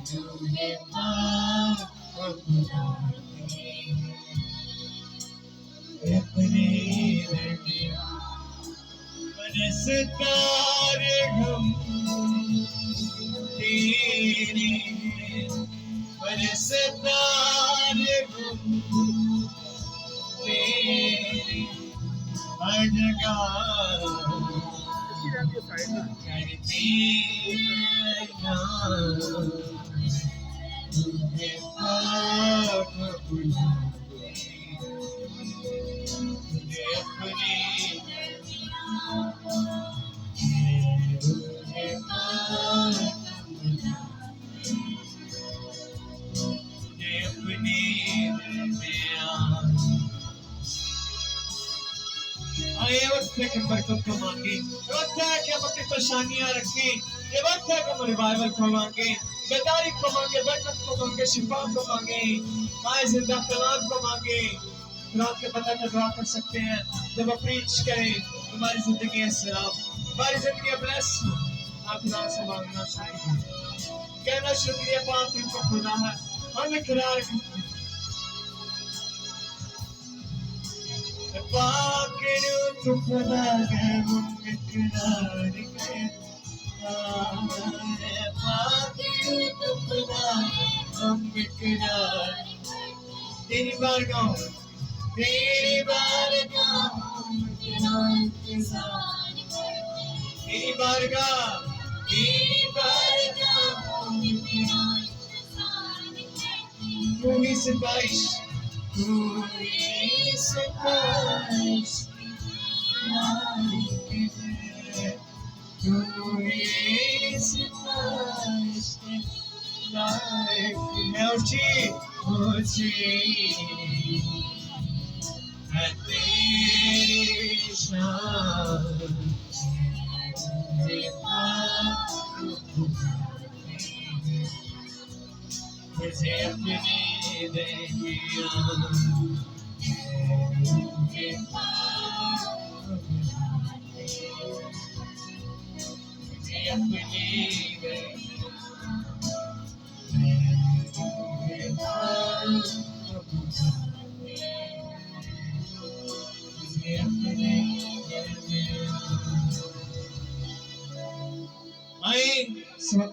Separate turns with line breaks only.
रूहे पाक अपना अपने दरिया मनसतारे हम तेरे मनसतारे हम तेरे हर जगह करते रूहे पाक अपना मुझे अपने रूहे पाक मुझे अपने दरमियान। ये वक्त है कि बरकत को मांगे, ये वक्त है कि हम अपनी परेशानियां रखें, ये वक्त है कि हम रिवाइवल को मांगे, बेदारी को मांगे, बरकत को मांगे, शिफा को मांगे, आए जिंदा कलाम को मांगे। कुरान के बता कर दुआ कर सकते हैं जब हम प्रीच करें तुम्हारी जिंदगी है सलाम, हमारी जिंदगी ब्लेस हो। आप खुदा से मांगना शुरू करें, कहना शुक्रिया पाक तुमको खुदा है, हम इकरार करते हैं पाकिरू तू खुदा है, हम इकरार करते हैं पाकिरू तू खुदा है, हम इकरार तेरी बारगाह तेरी बारगाह तेरा इंतजार तेरी बारगाह तू ही सिफारिश तू ही सिफारिश लायक है, तू ही सिफारिश लायक है। ऊंची है तेरी शान, तेरे पाक मुझे अपने दरिया तेरे पाक मुझे अपने दरिया तेरे पाक मुझे अपने दरिया। आए सब